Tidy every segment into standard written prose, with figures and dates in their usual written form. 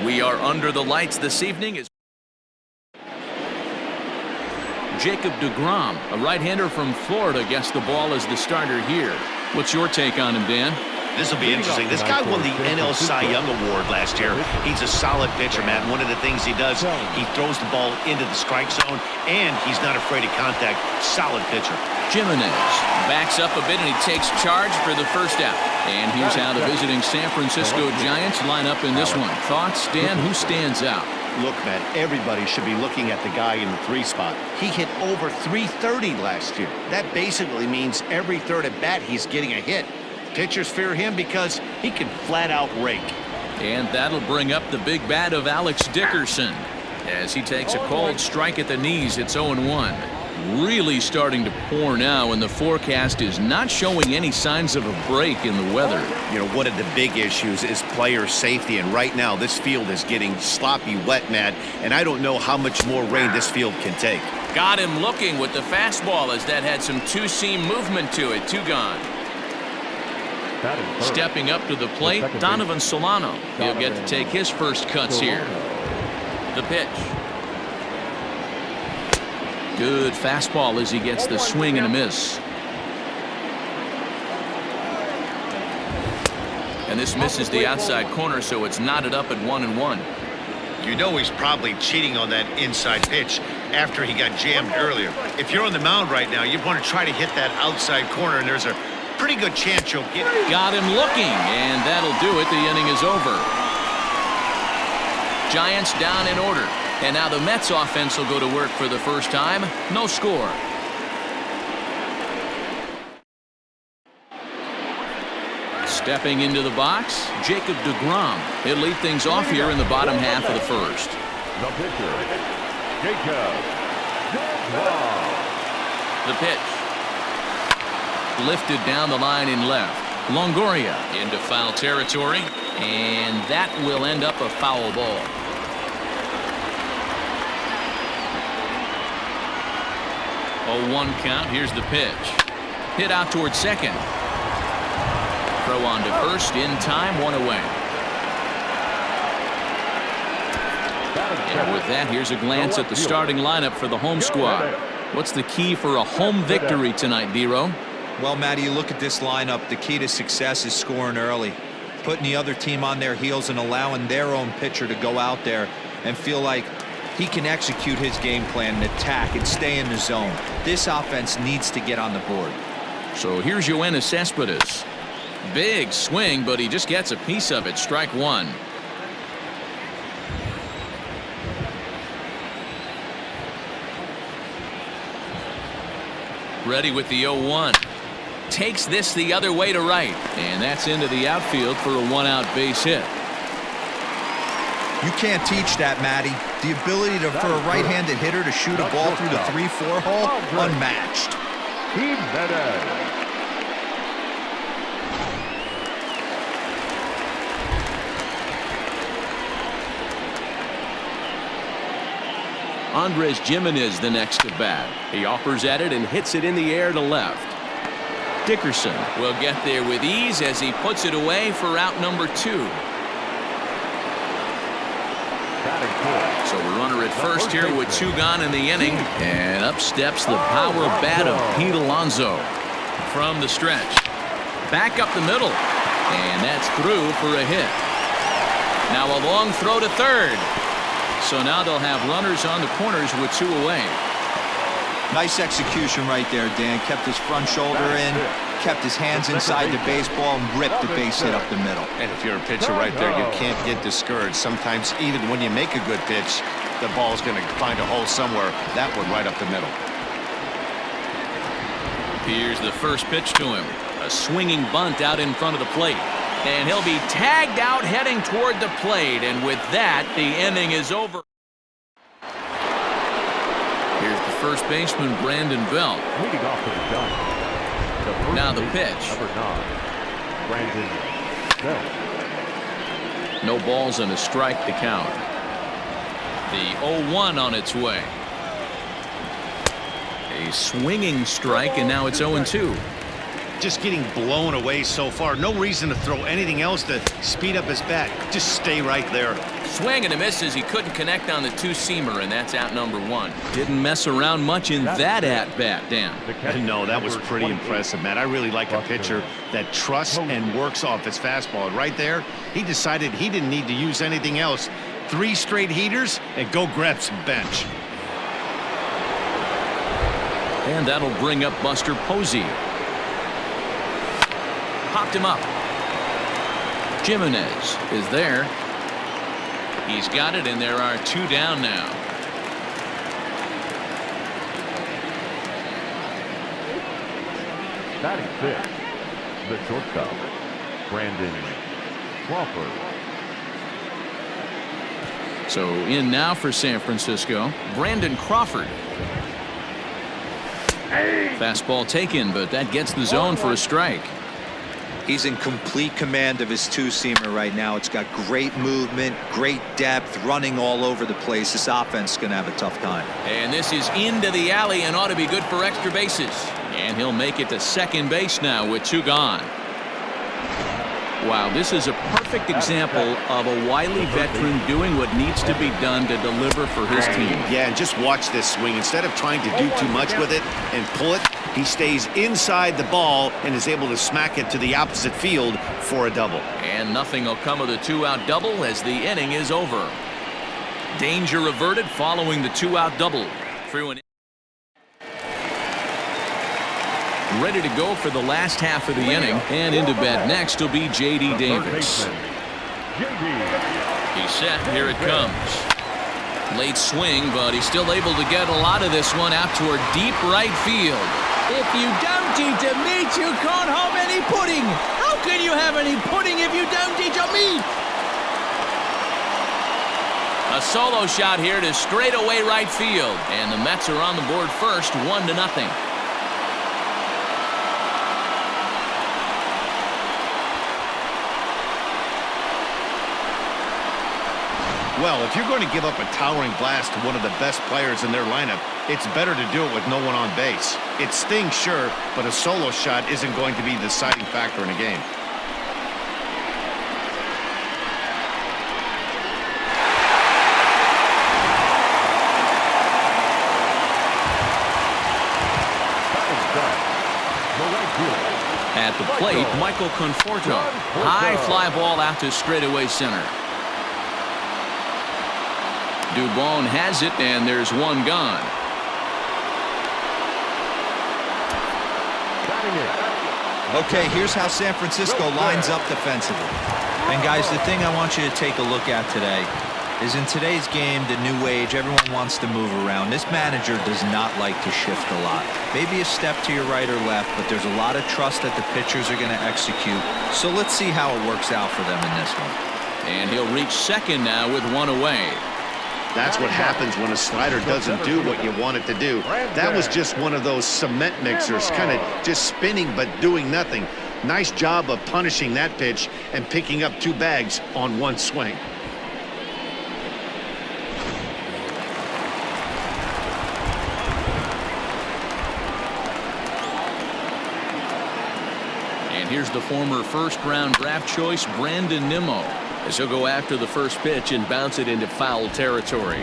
We are under the lights this evening as Jacob deGrom, a right-hander from Florida, gets the ball as the starter here. What's your take on him, Dan? This will be interesting. This guy won the NL Cy Young Award last year. He's a solid pitcher, man. One of the things he does, he throws the ball into the strike zone, and he's not afraid of contact. Solid pitcher. Jimenez backs up a bit, and he takes charge for the first out. And here's how the visiting San Francisco Giants line up in this one. Thoughts, Dan? Who stands out? Look, man, everybody should be looking at the guy in the 3 spot. He hit over 330 last year. That basically means every third at bat he's getting a hit. Pitchers fear him because he can flat out rake. And that'll bring up the big bat of Alex Dickerson as he takes a called strike at the knees. It's 0-1. Really starting to pour now, and the forecast is not showing any signs of a break in the weather. You know, one of the big issues is player safety, and right now this field is getting sloppy wet, Matt, and I don't know how much more rain this field can take. Got him looking with the fastball as that had some two-seam movement to it. 2 gone. Stepping up to the plate, Donovan Solano. He'll get to take his first cuts here. The pitch. Good fastball as he gets the swing and a miss. And this misses the outside corner, so it's knotted up at 1-1. You know he's probably cheating on that inside pitch after he got jammed earlier. If you're on the mound right now, you want to try to hit that outside corner, and there's a pretty good chance you'll get it. Got him looking, and that'll do it. The inning is over. Giants down in order. And now the Mets offense will go to work for the first time. No score. Stepping into the box, Jacob deGrom. He'll lead things off here in the bottom half of the first. The pitcher, Jacob deGrom. The pitch. Lifted down the line in left. Longoria into foul territory, and that will end up a foul ball. A 1 count. Here's the pitch. Hit out towards second. Throw on to first in time. 1 away. And with that, here's a glance at the starting lineup for the home squad. What's the key for a home victory tonight, D-Row? Well, Matty, you look at this lineup, the key to success is scoring early, putting the other team on their heels and allowing their own pitcher to go out there and feel like he can execute his game plan and attack and stay in the zone. This offense needs to get on the board. So here's Yoenis Cespedes. Big swing, but he just gets a piece of it. Strike 1. Ready with the 0-1. Takes this the other way to right, and that's into the outfield for a 1-out base hit. You can't teach that, Matty. The ability for a right-handed hitter to shoot a ball through the 3-4 hole, unmatched. Andres Jimenez the next to bat. He offers at it and hits it in the air to left. Dickerson will get there with ease as he puts it away for out number 2. So a runner at first here with 2 gone in the inning. And up steps the power bat of Pete Alonso from the stretch. Back up the middle. And that's through for a hit. Now a long throw to third. So now they'll have runners on the corners with 2 away. Nice execution right there, Dan. Kept his front shoulder in, kept his hands inside the baseball, and ripped the base hit up the middle. And if you're a pitcher right there, you can't get discouraged. Sometimes even when you make a good pitch, the ball's going to find a hole somewhere. That one right up the middle. Here's the first pitch to him. A swinging bunt out in front of the plate. And he'll be tagged out heading toward the plate. And with that, the inning is over. Here's the first baseman, Brandon Belt. Leading off to the gun. Now the pitch. Number 9, Brandon Belt. No balls and a strike to count. The 0-1 on its way. A swinging strike, and now it's 0-2. just getting blown away so far. No reason to throw anything else to speed up his bat. Just stay right there. Swing and a miss as he couldn't connect on the two-seamer, and that's out number one. Didn't mess around much in that at-bat, Dan. No, that was pretty impressive, man. I really like a pitcher that trusts and works off his fastball. Right there, he decided he didn't need to use anything else. 3 straight heaters and go grab some bench. And that'll bring up Buster Posey. Popped him up. Jimenez is there. He's got it, and there are 2 down now. Batting 6, the shortstop, Brandon Crawford. So in now for San Francisco, Brandon Crawford. Fastball taken, but that gets the zone for a strike. He's in complete command of his two-seamer right now. It's got great movement, great depth, running all over the place. This offense is going to have a tough time. And this is into the alley and ought to be good for extra bases. And he'll make it to second base now with 2 gone. Wow, this is a perfect example of a wily veteran doing what needs to be done to deliver for his team. Yeah, and just watch this swing. Instead of trying to do too much with it and pull it, he stays inside the ball and is able to smack it to the opposite field for a double. And nothing will come of the 2-out double as the inning is over. Danger averted following the 2-out double. Through an ready to go for the last half of the inning, and into bat next will be J.D. Davis. He's set. Here it comes. Late swing, but he's still able to get a lot of this one out toward deep right field. If you don't eat the meat, you can't have any pudding. How can you have any pudding if you don't eat your meat? A solo shot here to straightaway right field, and the Mets are on the board first, 1-0. Well, if you're going to give up a towering blast to one of the best players in their lineup, it's better to do it with no one on base. It stings, sure, but a solo shot isn't going to be the deciding factor in a game. At the plate, Michael Conforto. High fly ball out to straightaway center. Dubon has it, and there's 1 gone. Okay, here's how San Francisco lines up defensively. And guys, the thing I want you to take a look at today is in today's game, the new age, everyone wants to move around. This manager does not like to shift a lot. Maybe a step to your right or left, but there's a lot of trust that the pitchers are going to execute. So let's see how it works out for them in this one. And he'll reach second now with 1 away. That's what happens when a slider doesn't do what you want it to do. That was just one of those cement mixers, kind of just spinning but doing nothing. Nice job of punishing that pitch and picking up 2 bags on 1 swing. And here's the former first-round draft choice, Brandon Nimmo, as he'll go after the first pitch and bounce it into foul territory.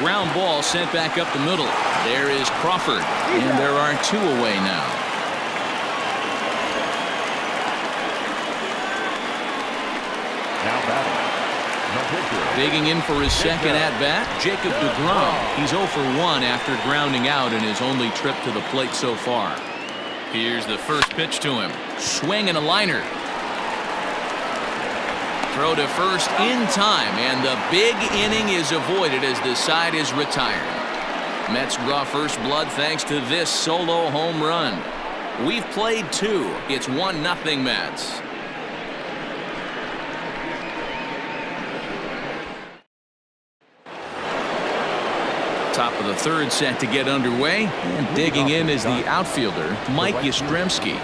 Ground ball sent back up the middle. There is Crawford, and there are 2 away now. Now batting, the pitcher. Digging in for his second at-bat, Jacob deGrom. He's 0 for 1 after grounding out in his only trip to the plate so far. Here's the first pitch to him. Swing and a liner. Throw to first in time, and the big inning is avoided as the side is retired. Mets draw first blood thanks to this solo home run. We've played 2. It's 1-0 Mets. Top of the 3rd set to get underway, and digging in is the outfielder, Mike Yastrzemski.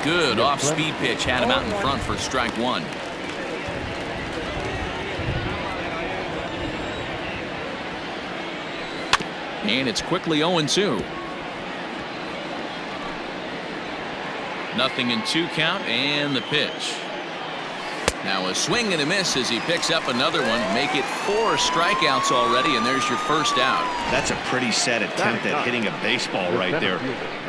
Good off-speed pitch had him out in front for strike 1. And it's quickly 0-2. Nothing in 2 count, and the pitch. Now a swing and a miss as he picks up another one. Make it 4 strikeouts already, and there's your first out. That's a pretty sad attempt at hitting a baseball right there.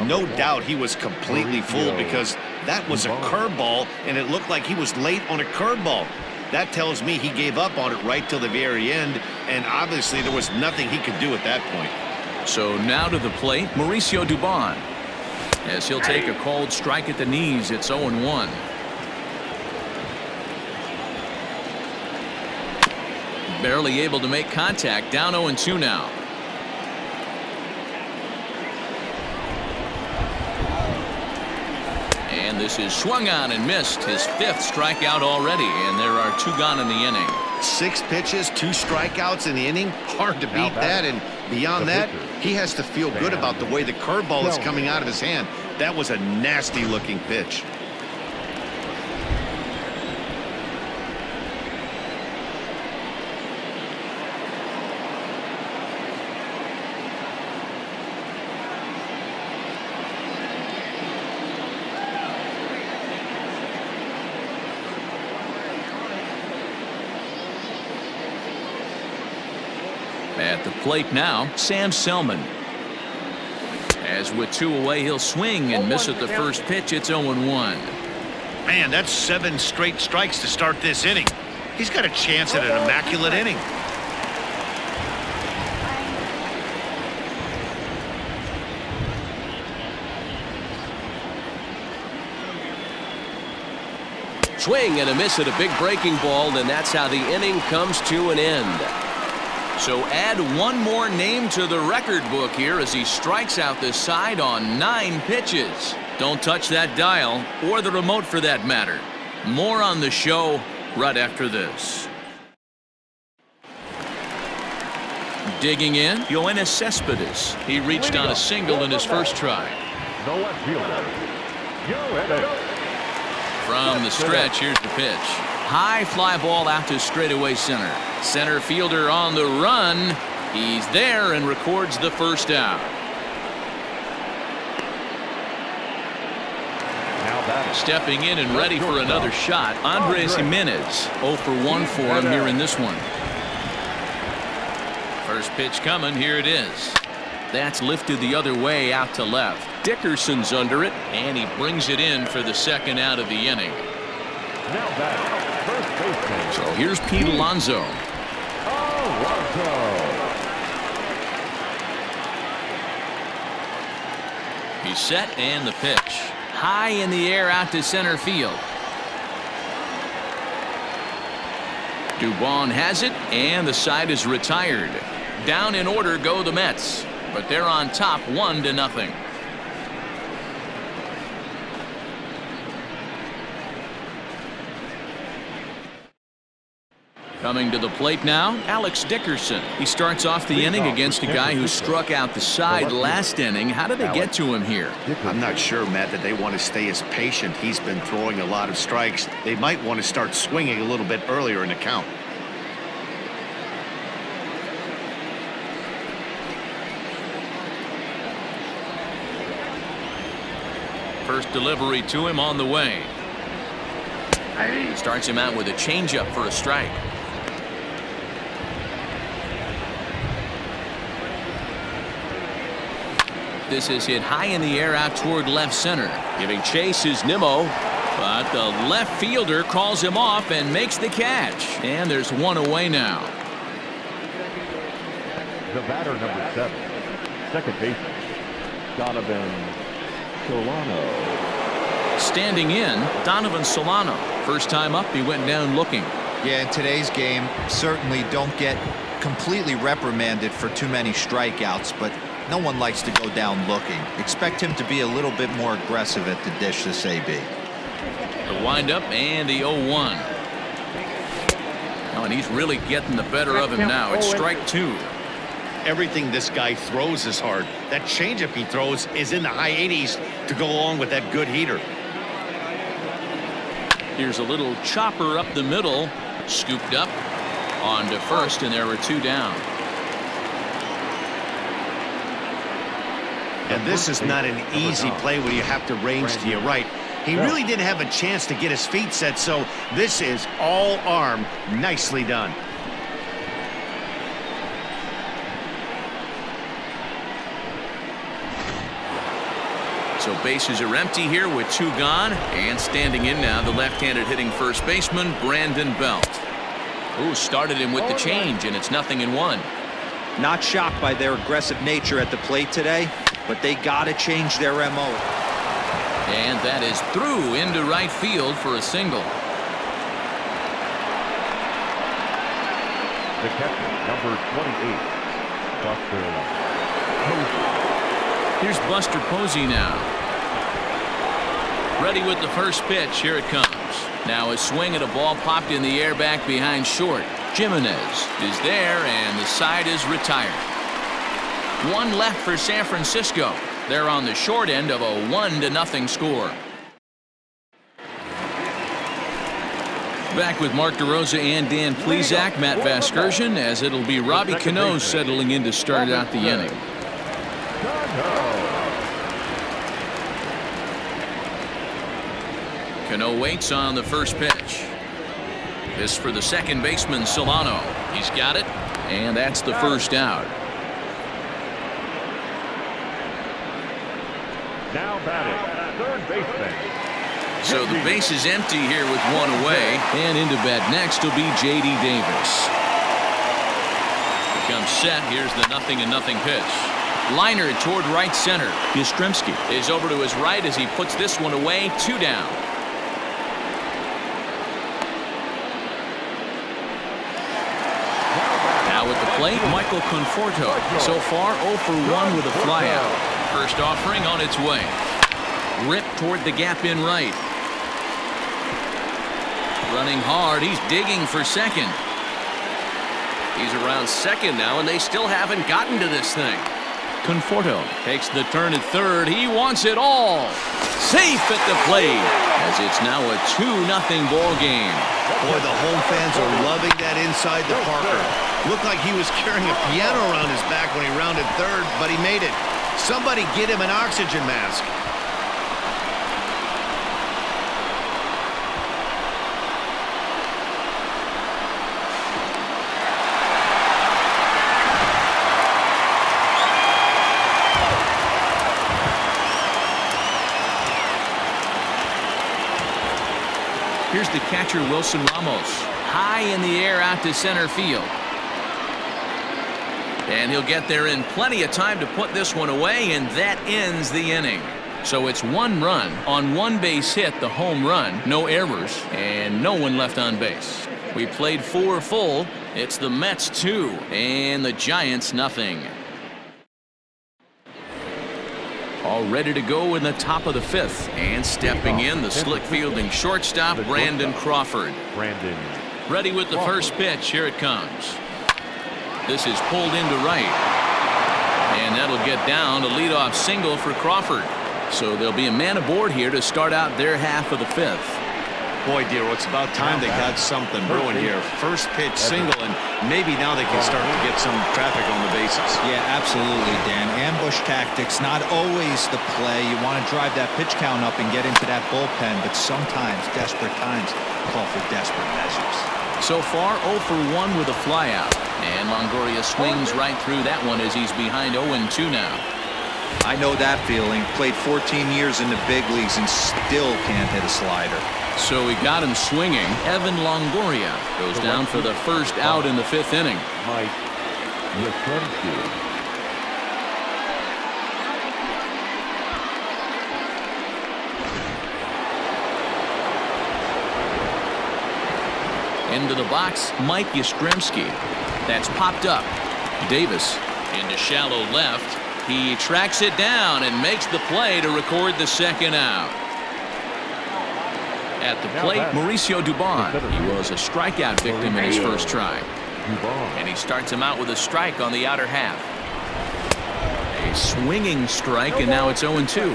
No doubt he was completely fooled because that was a curveball, and it looked like he was late on a curveball. That tells me he gave up on it right till the very end, and obviously there was nothing he could do at that point. So now to the plate, Mauricio Dubon. As he'll take a called strike at the knees, it's 0-1. Barely able to make contact, down 0-2 now. And this is swung on and missed, his 5th strikeout already, and there are 2 gone in the inning. 6 pitches, 2 strikeouts in the inning. Hard to beat that, and beyond that, he has to feel good about the way the curveball is coming out of his hand. That was a nasty looking pitch. At the plate now, Sam Selman. As with 2 away, he'll swing and miss at the first pitch. It's 0-1. Man, that's 7 straight strikes to start this inning. He's got a chance at an immaculate inning. Swing and a miss at a big breaking ball, and that's how the inning comes to an end. So add 1 more name to the record book here as he strikes out this side on 9 pitches. Don't touch that dial, or the remote for that matter. More on the show right after this. Digging in, Yoenis Cespedes. He reached on a single in his first try. The left fielder, Yoenis. From the stretch, here's the pitch. High fly ball out to straightaway center. Center fielder on the run. He's there and records the first out. Stepping in and ready for another shot, Andres Jimenez. 0 for 1 for him here in this one. First pitch coming, here it is. That's lifted the other way out to left. Dickerson's under it, and he brings it in for the second out of the inning. Now back, first baseman. So here's Pete Alonso. He's set, and the pitch. High in the air out to center field. Dubon has it, and the side is retired. Down in order go the Mets, but they're on top 1-0. Coming to the plate now, Alex Dickerson. He starts off the inning against a guy who struck out the side last inning. How did they get to him here? I'm not sure, Matt, that they want to stay as patient. He's been throwing a lot of strikes. They might want to start swinging a little bit earlier in the count. First delivery to him on the way. Starts him out with a changeup for a strike. This is hit high in the air out toward left center. Giving chase is Nimmo, but the left fielder calls him off and makes the catch. And there's 1 away now. The batter, number 7, second baseman, Donovan Solano. Standing in, Donovan Solano. First time up, he went down looking. Yeah, in today's game, certainly don't get completely reprimanded for too many strikeouts, but no one likes to go down looking. Expect him to be a little bit more aggressive at the dish this AB. The windup and the 0-1. Oh, and he's really getting the better of him now. It's strike 2. Everything this guy throws is hard. That changeup he throws is in the high 80s to go along with that good heater. Here's a little chopper up the middle. Scooped up on to first, and there were 2 down. And this is not an easy play when you have to range to your right. He really didn't have a chance to get his feet set, so this is all arm. Nicely done. So bases are empty here with 2 gone, and standing in now the left-handed hitting first baseman Brandon Belt. Ooh, started him with the change, and it's 0-1. Not shocked by their aggressive nature at the plate today, but they got to change their MO. And that is through into right field for a single. The catcher, number 28, Buster Posey. Here's Buster Posey now. Ready with the first pitch. Here it comes. Now a swing at a ball popped in the air back behind short. Jimenez is there, and the side is retired. 1 left for San Francisco. They're on the short end of a 1-0 score. Back with Mark DeRosa and Dan Plesac, Matt Vasgersian, as it'll be Robbie Cano settling in to start out the inning. Cano waits on the first pitch. This for the second baseman Solano. He's got it, and that's the first out. Now batting, third baseman. So the base is empty here with 1 away, and into bat next will be J.D. Davis. Becomes set. Here's the 0-0 pitch. Liner toward right center. Yastrzemski is over to his right as he puts this one away. 2 down. Now at the plate, Michael Conforto. So far 0 for 1 with a flyout. First offering on its way. Ripped toward the gap in right. Running hard. He's digging for second. He's around second now, and they still haven't gotten to this thing. Conforto takes the turn at third. He wants it all. Safe at the plate, as it's now a 2-0 ball game. Boy, the home fans are loving that inside the Parker. Looked like he was carrying a piano around his back when he rounded third, but he made it. Somebody get him an oxygen mask. Here's the catcher, Wilson Ramos. High in the air out to center field. And he'll get there in plenty of time to put this one away, and that ends the inning. So it's 1 run on 1 base hit, the home run, no errors, and no one left on base. We played 4 full. It's the Mets 2 and the Giants nothing. All ready to go in the top of the 5th, and stepping in, the slick fielding shortstop Brandon Crawford. Ready with the first pitch. Here it comes. This is pulled into right, and that'll get down a leadoff single for Crawford. So there'll be a man aboard here to start out their half of the 5th. Boy, dear, it's about time they got something brewing here. First pitch single, and maybe now they can start to get some traffic on the bases. Yeah, absolutely, Dan. Ambush tactics, not always the play. You want to drive that pitch count up and get into that bullpen, but sometimes desperate times call for desperate measures. So far 0 for 1 with a flyout, and Longoria swings right through that one as he's behind 0-2 now. I know that feeling. Played 14 years in the big leagues and still can't hit a slider. So he got him swinging. Evan Longoria goes down for the first out in the 5th inning. Mike Yastrzemski. Into the box, Mike Yastrzemski. That's popped up. Davis into shallow left. He tracks it down and makes the play to record the second out. At the plate, Mauricio Dubon. He was a strikeout victim in his first try. And he starts him out with a strike on the outer half. A swinging strike, and now it's 0-2.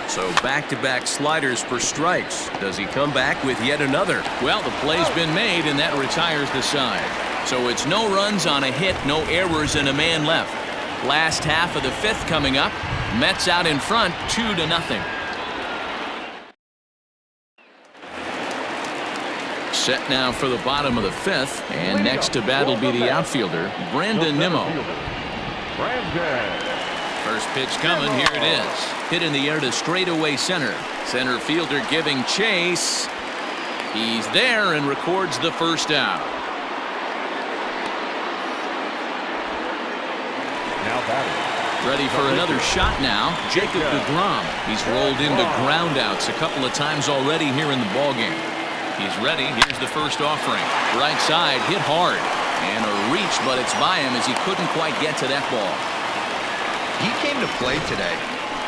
So back-to-back sliders for strikes. Does he come back with yet another? Well, the play's been made, and that retires the side. So it's no runs on a hit, no errors, and a man left. Last half of the 5th coming up. Mets out in front 2-0. Set now for the bottom of the fifth, and next to bat will be the outfielder, Brandon Nimmo. First pitch coming, here it is. Hit in the air to straightaway center. Center fielder giving chase. He's there and records the first out. Now batting. Ready for another shot now, Jacob deGrom. He's rolled into groundouts a couple of times already here in the ballgame. He's ready. Here's the first offering. Right side, hit hard. And a reach, but it's by him as he couldn't quite get to that ball. He came to play today.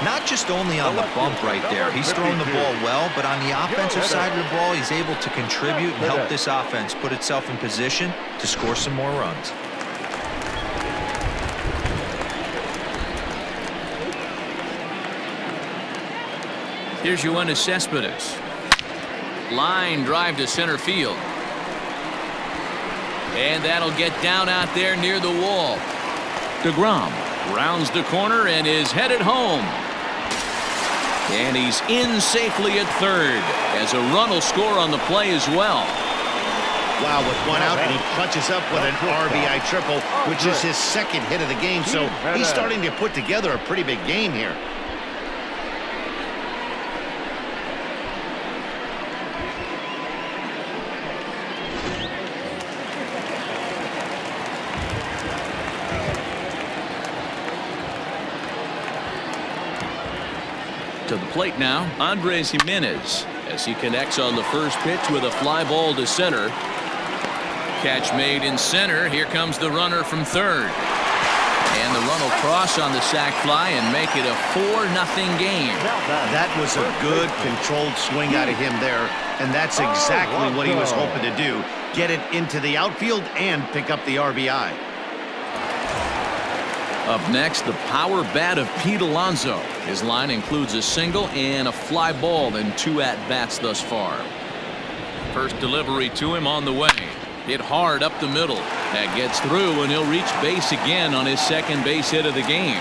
Not just only on the bump right there. He's thrown the ball well, but on the offensive side of the ball, he's able to contribute and help this offense put itself in position to score some more runs. Here's Yoenis Cespedes. Line drive to center field. And that'll get down out there near the wall. deGrom rounds the corner and is headed home. And he's in safely at third as a run will score on the play as well. Wow, with one out, and he punches up with an RBI triple, which is his second hit of the game. So he's starting to put together a pretty big game here. To the plate now, Andres Gimenez, as he connects on the first pitch with a fly ball to center. Catch made in center. Here comes the runner from third. And the run will cross on the sac fly and make it a 4-0 game. That was a good controlled swing out of him there, and that's exactly what he was hoping to do. Get it into the outfield and pick up the RBI. Up next, the power bat of Pete Alonso. His line includes a single and a fly ball in 2 at-bats thus far. First delivery to him on the way. Hit hard up the middle. That gets through, and he'll reach base again on his second base hit of the game.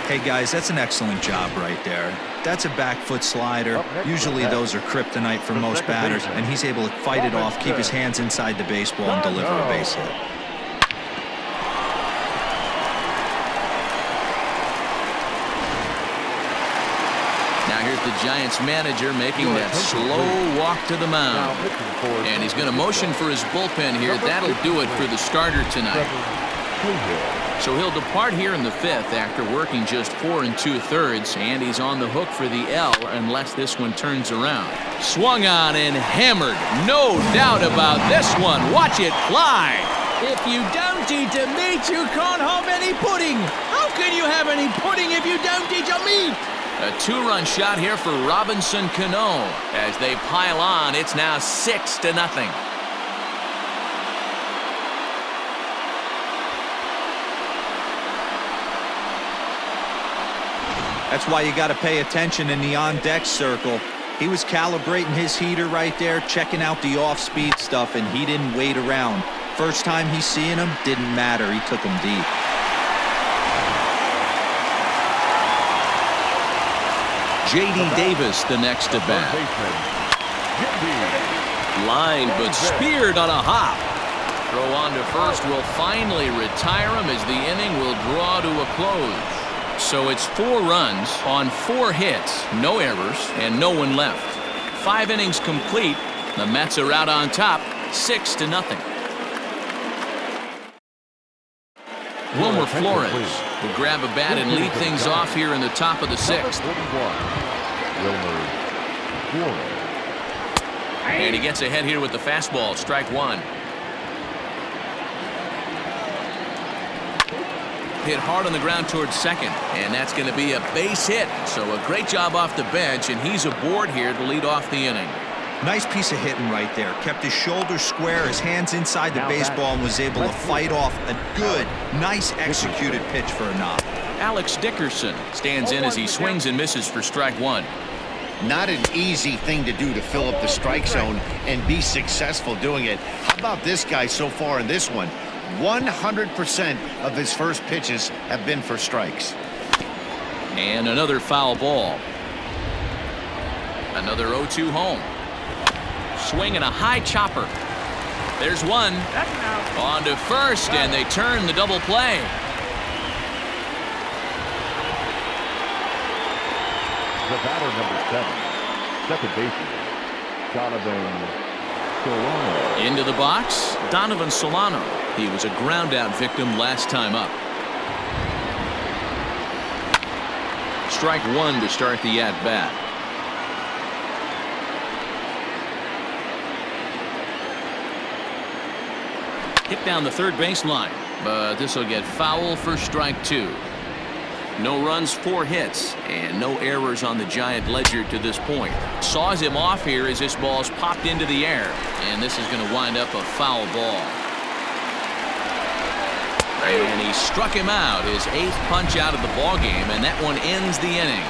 Hey, guys, that's an excellent job right there. That's a back foot slider. Usually those are kryptonite for most batters, and he's able to fight it off, keep his hands inside the baseball, and deliver a base hit. Here's the Giants manager making that slow walk to the mound. And he's going to motion for his bullpen here. That'll do it for the starter tonight. So he'll depart here in the fifth after working just 4 2/3, and he's on the hook for the L unless this one turns around. Swung on and hammered. No doubt about this one. Watch it fly. If you don't eat a meat, you can't have any pudding. How can you have any pudding if you don't eat a meat? A 2-run shot here for Robinson Cano. As they pile on, it's now 6-0. That's why you got to pay attention in the on-deck circle. He was calibrating his heater right there, checking out the off-speed stuff, and he didn't wait around. First time he's seeing him, didn't matter. He took him deep. J.D. Davis the next to bat. Line but speared on a hop. Throw on to first will finally retire him as the inning will draw to a close. So it's 4 runs on 4 hits, no errors, and no one left. 5 innings complete. The Mets are out on top, 6-0. Wilmer Flores will grab a bat and lead things off here in the top of the 6th. And he gets ahead here with the fastball, strike 1. Hit hard on the ground towards second, and that's going to be a base hit. So a great job off the bench, and he's aboard here to lead off the inning. Nice piece of hitting right there. Kept his shoulders square, his hands inside the baseball, and was able to fight off a good, nice executed pitch for a knock. Alex Dickerson stands in as he swings and misses for strike 1. Not an easy thing to do to fill up the strike zone and be successful doing it. How about this guy so far in this one? 100% of his first pitches have been for strikes. And another foul ball. Another 0-2 home. Swinging a high chopper. There's one. On to first, and they turn the double play. The batter, number 7, second baseman, Donovan Solano. Into the box, Donovan Solano. He was a ground-out victim last time up. Strike one to start the at-bat. Hit down the third baseline, but this will get foul for strike two. No runs, 4 hits, and no errors on the Giant ledger to this point. Saws him off here as this ball's popped into the air, and this is going to wind up a foul ball. And he struck him out, his 8th punch out of the ball game, and that one ends the inning.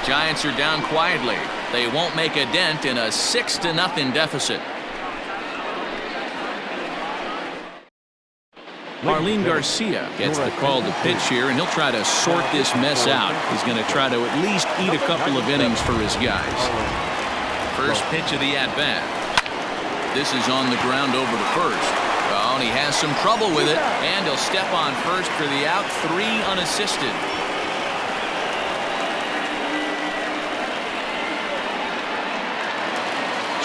Giants are down quietly. They won't make a dent in a 6-0 deficit. Marlene Garcia gets the call to pitch here, and he'll try to sort this mess out. He's going to try to at least eat a couple of innings for his guys. First pitch of the at-bat. This is on the ground over to first. Oh, and he has some trouble with it, and he'll step on first for the out, 3 unassisted.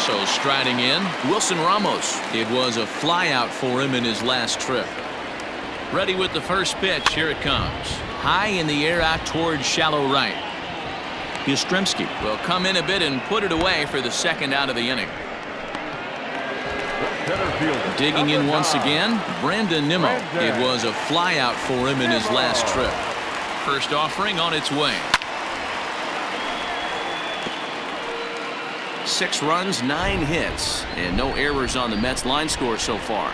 So striding in, Wilson Ramos. It was a flyout for him in his last trip. Ready with the first pitch. Here it comes. High in the air out towards shallow right. Yastrzemski will come in a bit and put it away for the second out of the inning. Digging in once again, Brandon Nimmo. It was a flyout for him in his last trip. First offering on its way. 6 runs, 9 hits, and no errors on the Mets line score so far.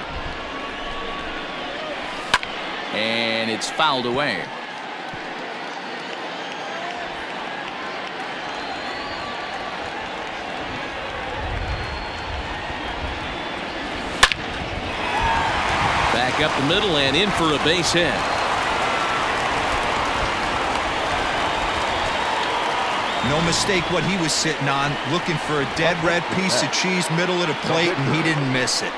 And it's fouled away. Back up the middle and in for a base hit. No mistake what he was sitting on, looking for a dead red piece of cheese middle of the plate, and he didn't miss it.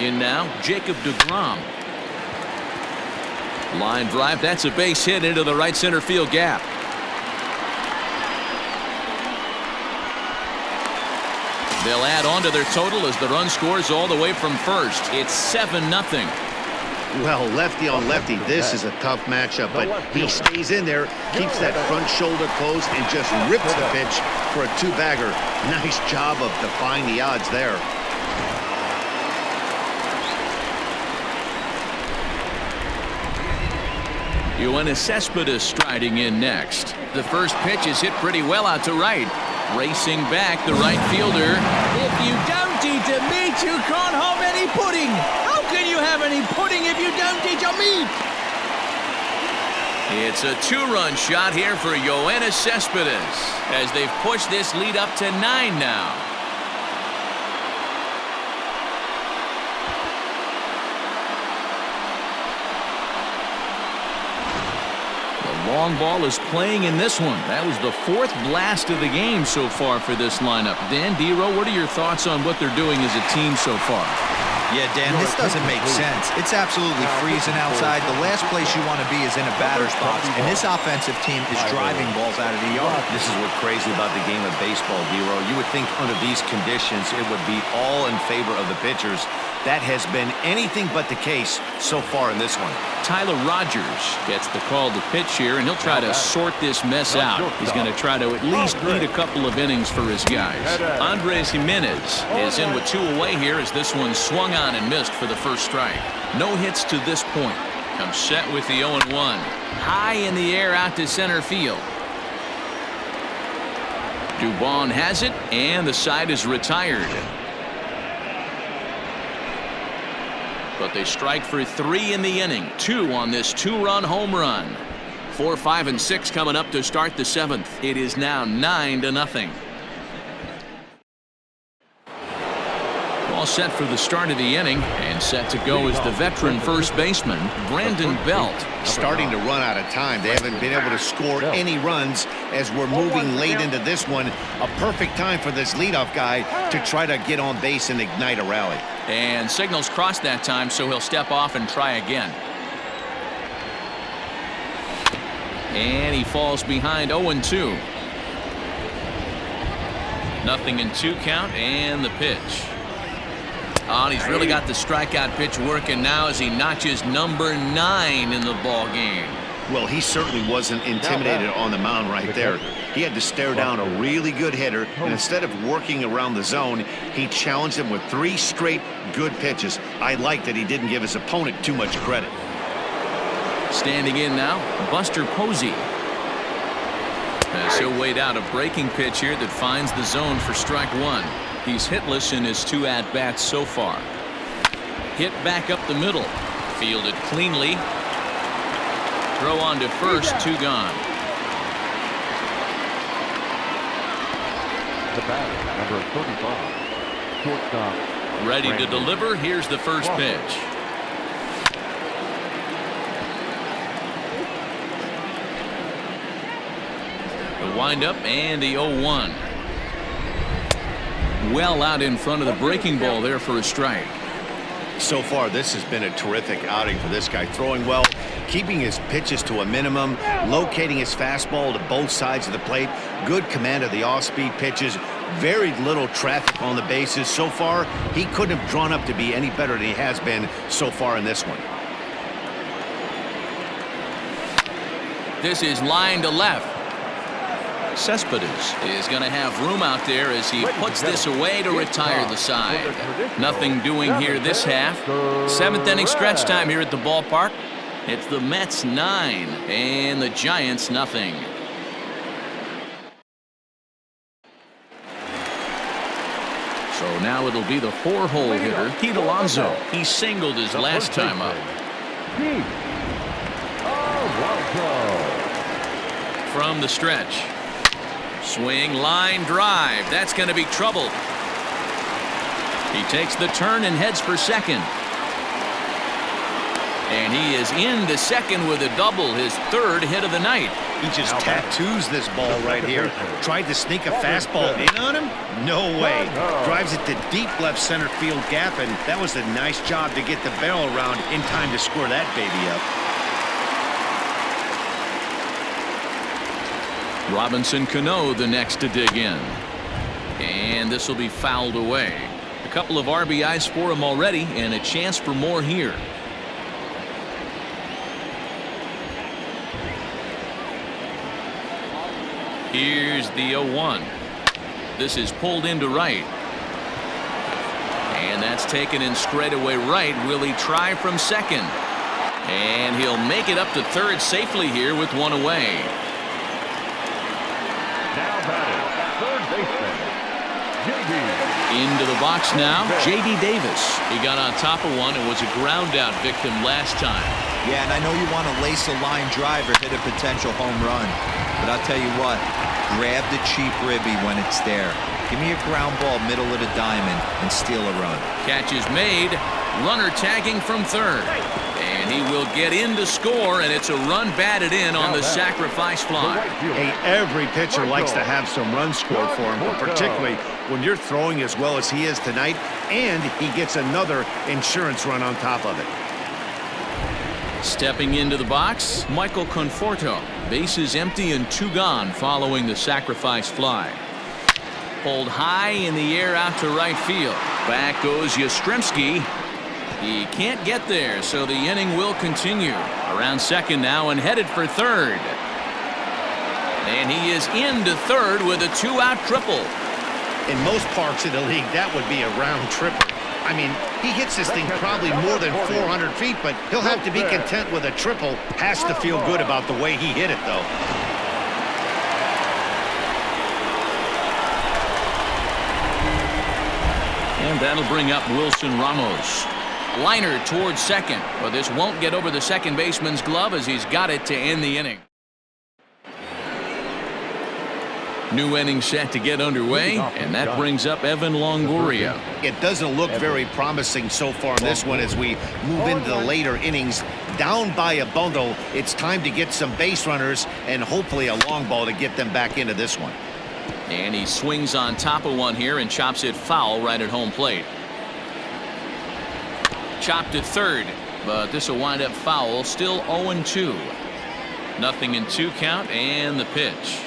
In now, Jacob deGrom. Line drive, that's a base hit into the right center field gap. They'll add on to their total as the run scores all the way from first. It's 7-0. Well, lefty on lefty, this is a tough matchup, but he stays in there, keeps that front shoulder closed, and just rips the pitch for a 2-bagger. Nice job of defying the odds there. Yoenis Cespedes striding in next. The first pitch is hit pretty well out to right. Racing back, the right fielder. If you don't eat the meat, you can't have any pudding. How can you have any pudding if you don't eat your meat? It's a 2-run shot here for Yoenis Cespedes as they've pushed this lead up to 9 now. Long ball is playing in this one. That was the 4th blast of the game so far for this lineup. Dan Dero, what are your thoughts on what they're doing as a team so far? Yeah, Dan, this doesn't make sense. It's absolutely freezing outside. The last place you want to be is in a batter's box, and this offensive team is driving balls out of the yard. This is what's crazy about the game of baseball, Dero. You would think under these conditions it would be all in favor of the pitchers. That has been anything but the case so far in this one. Tyler Rogers gets the call to pitch here, and he'll try to sort this mess out. He's going to try to at least eat a couple of innings for his guys. Andres Jimenez is in with 2 away here as this one swung on and missed for the first strike. No hits to this point. Comes set with the 0-1. High in the air out to center field. Dubon has it, and the side is retired. But they strike for 3 in the inning. 2 on this 2-run home run. 4, 5, and 6 coming up to start the 7th. It is now 9-0. All set for the start of the inning, and set to go is the veteran first baseman, Brandon Belt. Starting to run out of time. They haven't been able to score any runs as we're moving late into this one. A perfect time for this leadoff guy to try to get on base and ignite a rally. And signals crossed that time, so he'll step off and try again. And he falls behind 0-2. 0-2 count, and the pitch. Oh, and he's really got the strikeout pitch working now as he notches number 9 in the ball game. Well, he certainly wasn't intimidated on the mound right there. He had to stare down a really good hitter, and instead of working around the zone, he challenged him with 3 straight good pitches. I like that he didn't give his opponent too much credit. Standing in now, Buster Posey. As he'll wait out a breaking pitch here that finds the zone for strike 1. He's hitless in his 2 at-bats so far. Hit back up the middle. Fielded cleanly. Throw on to first, 2 gone. The batter, number 35, shortstop. Ready to deliver. Here's the first pitch. The windup and the 0-1. Well out in front of the breaking ball there for a strike. So far, this has been a terrific outing for this guy. Throwing well, keeping his pitches to a minimum, locating his fastball to both sides of the plate, good command of the off-speed pitches, very little traffic on the bases. So far, he couldn't have drawn up to be any better than he has been so far in this one. This is line to left. Cespedes is going to have room out there as he puts this away to retire the side. Nothing doing here this half. 7th inning stretch time here at the ballpark. It's the Mets 9 and the Giants nothing. So now it'll be the 4-hole hitter, Pete Alonso. He singled his last time up. From the stretch. Swing, line drive. That's going to be trouble. He takes the turn and heads for second. And he is into second with a double, his 3rd hit of the night. He just tattoos this ball right here. Tried to sneak a fastball in on him? No way. Drives it to deep left center field gap, and that was a nice job to get the barrel around in time to score that baby up. Robinson Cano the next to dig in. And this will be fouled away. A couple of RBIs for him already and a chance for more here. Here's the 0-1. This is pulled into right. And that's taken in straightaway right. Will he try from second? And he'll make it up to third safely here with 1 away. Now batting, third baseman, J.D. Into the box now, J.D. Davis. He got on top of one and was a ground out victim last time. Yeah, and I know you want to lace a line drive or hit a potential home run. But I'll tell you what, grab the cheap ribby when it's there. Give me a ground ball middle of the diamond and steal a run. Catch is made. Runner tagging from third. And he will get in to score, and it's a run batted in on the sacrifice fly. Hey, every pitcher likes to have some runs scored for him, but particularly when you're throwing as well as he is tonight, and he gets another insurance run on top of it. Stepping into the box, Michael Conforto. Bases empty and 2 gone following the sacrifice fly. Pulled high in the air out to right field. Back goes Yastrzemski. He can't get there, so the inning will continue. Around second now and headed for third. And he is into third with a 2-out triple. In most parks of the league, that would be a round tripper. I mean, he hits this thing probably more than 400 feet, but he'll have to be content with a triple. Has to feel good about the way he hit it, though. And that'll bring up Wilson Ramos. Liner towards second, but this won't get over the second baseman's glove as he's got it to end the inning. New inning set to get underway, and that brings up Evan Longoria. It doesn't look very promising so far in this one as we move into the later innings. Down by a bundle, it's time to get some base runners and hopefully a long ball to get them back into this one. And he swings on top of one here and chops it foul right at home plate. Chopped at third, but this will wind up foul. Still 0-2. Nothing in 2 count, and the pitch.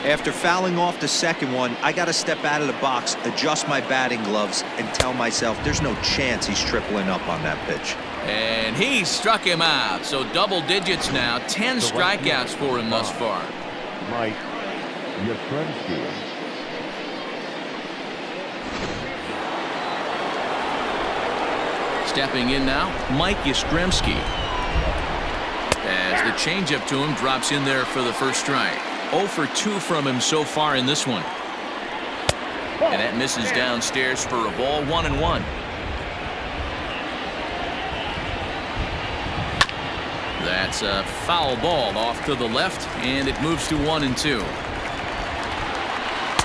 After fouling off the second one, I got to step out of the box, adjust my batting gloves, and tell myself there's no chance he's tripling up on that pitch. And he struck him out. So double digits now. 10 strikeouts for him thus far. Mike Yastrzemski. Stepping in now, Mike Yastrzemski. As the changeup to him drops in there for the first strike. 0 for 2 from him so far in this one. And that misses downstairs for a ball. 1-1. That's a foul ball off to the left, and it moves to 1-2.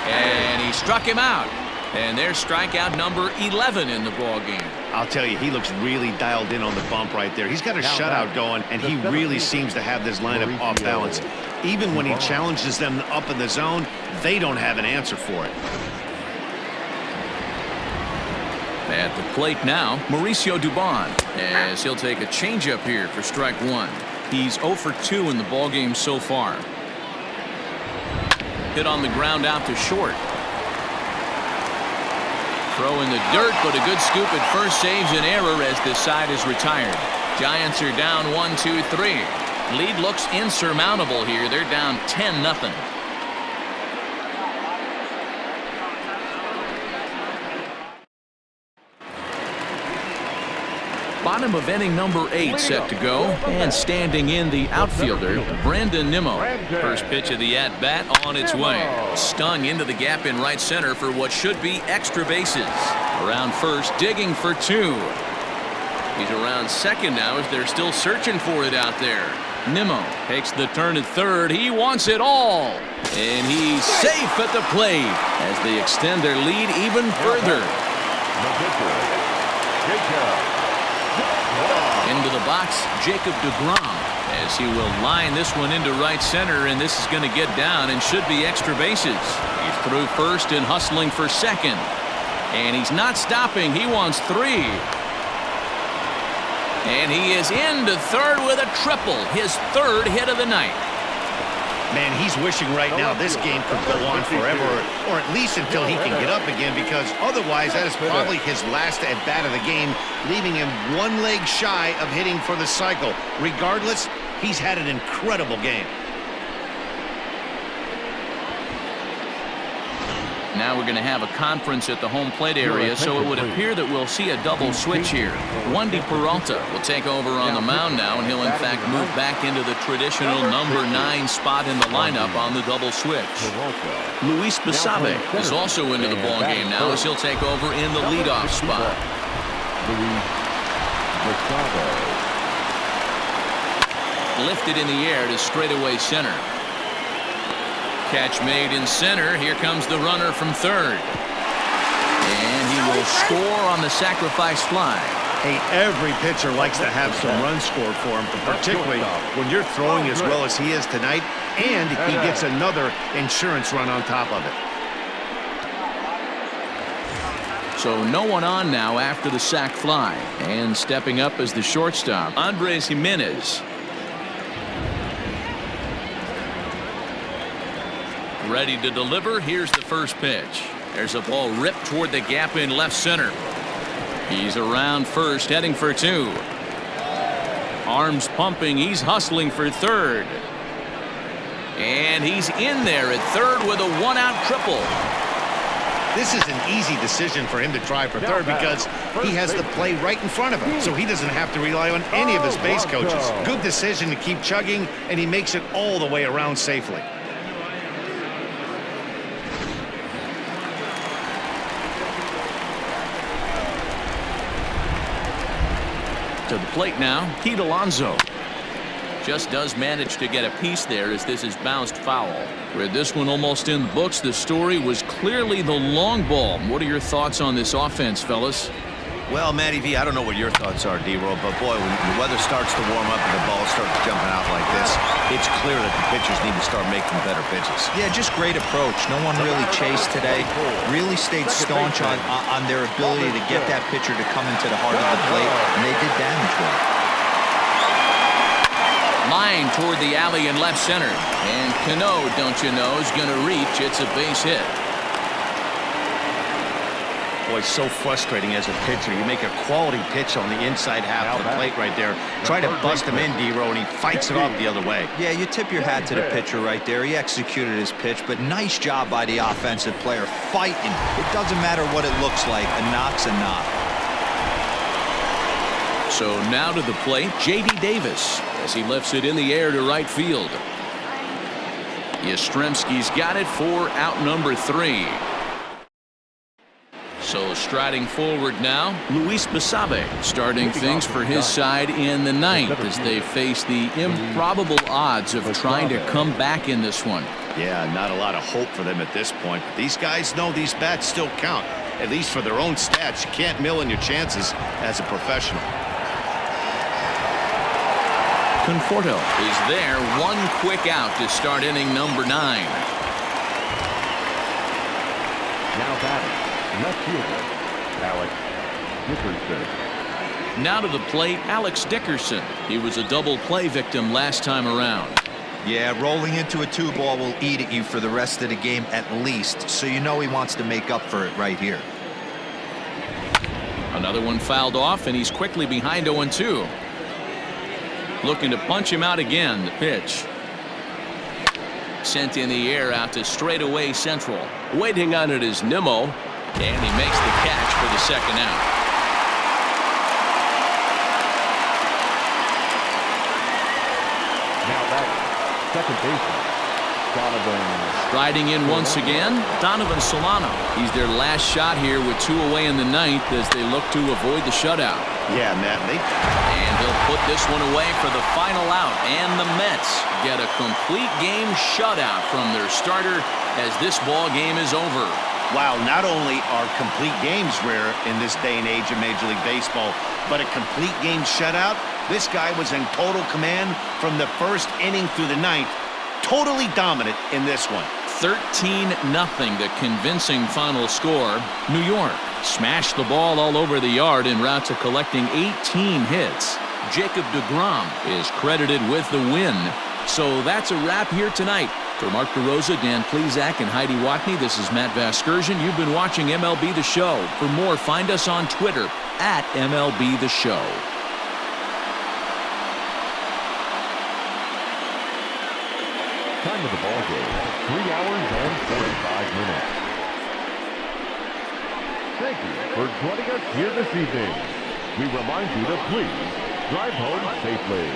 And he struck him out. And there's strikeout number 11 in the ball game. I'll tell you, he looks really dialed in on the bump right there. He's got a shutout going, and he really seems to have this lineup off balance. Even when he challenges them up in the zone, they don't have an answer for it. At the plate now, Mauricio Dubon, as he'll take a changeup here for strike 1. He's 0 for 2 in the ball game so far. Hit on the ground out to short. Throw in the dirt, but a good scoop at first saves an error as this side is retired. Giants are down 1-2-3. Lead looks insurmountable here. They're down 10-0. Bottom of inning number 8 set to go, and standing in the outfielder, Brandon Nimmo. First pitch of the at-bat on its way. Stung into the gap in right center for what should be extra bases. Around first, digging for 2. He's around second now as they're still searching for it out there. Nimmo takes the turn at third. He wants it all. And he's safe at the plate as they extend their lead even further. Into the box, Jacob deGrom, as he will line this one into right center, and this is going to get down and should be extra bases. He's through first and hustling for second. And he's not stopping. He wants 3. And he is into third with a triple, his 3rd hit of the night. Man, he's wishing right now this game could go on forever, or at least until he can get up again, because otherwise that is probably his last at-bat of the game, leaving him 1 leg shy of hitting for the cycle. Regardless, he's had an incredible game. Now we're going to have a conference at the home plate area, so it would appear that we'll see a double switch here. Wandy Peralta will take over on the mound now, and he'll in fact move back into the traditional number 9 spot in the lineup on the double switch. Luis Basabe is also into the ball game now as he'll take over in the leadoff spot. Lifted in the air to straightaway center. Catch made in center. Here comes the runner from third. And he will score on the sacrifice fly. Hey, every pitcher likes to have some runs scored for him, but particularly when you're throwing as well as he is tonight, and he gets another insurance run on top of it. So no one on now after the sac fly. And stepping up as the shortstop, Andres Jimenez. Ready to deliver. Here's the first pitch. There's a ball ripped toward the gap in left center. He's around first, heading for 2. Arms pumping. He's hustling for third. And he's in there at third with a 1-out triple. This is an easy decision for him to try for third because he has the play right in front of him, so he doesn't have to rely on any of his base coaches. Good decision to keep chugging, and he makes it all the way around safely. To the plate now, Pete Alonso. Just does manage to get a piece there as this is bounced foul. With this one almost in the books, the story was clearly the long ball. What are your thoughts on this offense, fellas? Well, Matty V, I don't know what your thoughts are, D-Roll, but boy, when the weather starts to warm up and the ball starts jumping out like this, it's clear that the pitchers need to start making better pitches. Yeah, just great approach. No one really chased today. Really stayed staunch on their ability to get that pitcher to come into the heart of the plate, and they did damage with it. Line toward the alley in left center. And Cano, don't you know, is going to reach. It's a base hit. Boy, so frustrating as a pitcher. You make a quality pitch on the inside half of the plate right there. Try to bust him in, D-Roll, and he fights it off the other way. Yeah, you tip your hat to the pitcher right there. He executed his pitch, but nice job by the offensive player fighting. It doesn't matter what it looks like. A knock's a knock. So now to the plate, J.D. Davis as he lifts it in the air to right field. Yastrzemski's got it for out number 3. So striding forward now, Luis Basabe starting things for his side in the 9th as they face the improbable odds of trying to come back in this one. Yeah, not a lot of hope for them at this point. But these guys know these bats still count, at least for their own stats. You can't mill in your chances as a professional. Conforto is there, one quick out to start inning number 9. Now batting, left fielder, Alex Dickerson. Now to the plate, Alex Dickerson. He was a double play victim last time around. Yeah, rolling into a 2-ball will eat at you for the rest of the game at least, so you know he wants to make up for it right here. Another one fouled off, and he's quickly behind 0-2. Looking to punch him out again. The pitch sent in the air out to straightaway central. Waiting on it is Nimmo. And he makes the catch for the second out. Now back, second baseman, Donovan. Striding in once again, Donovan Solano. He's their last shot here with 2 away in the 9th as they look to avoid the shutout. Yeah, Matt. And he'll put this one away for the final out. And the Mets get a complete game shutout from their starter as this ball game is over. Wow, not only are complete games rare in this day and age of Major League Baseball, but a complete game shutout. This guy was in total command from the first inning through the 9th. Totally dominant in this one. 13-0, the convincing final score. New York smashed the ball all over the yard en route to collecting 18 hits. Jacob deGrom is credited with the win. So that's a wrap here tonight. For Mark DeRosa, Dan Plezak, and Heidi Watney, this is Matt Vasgersian. You've been watching MLB The Show. For more, find us on Twitter at MLB The Show. Time of the ball game, 3 hours and 45 minutes. Thank you for joining us here this evening. We remind you to please drive home safely.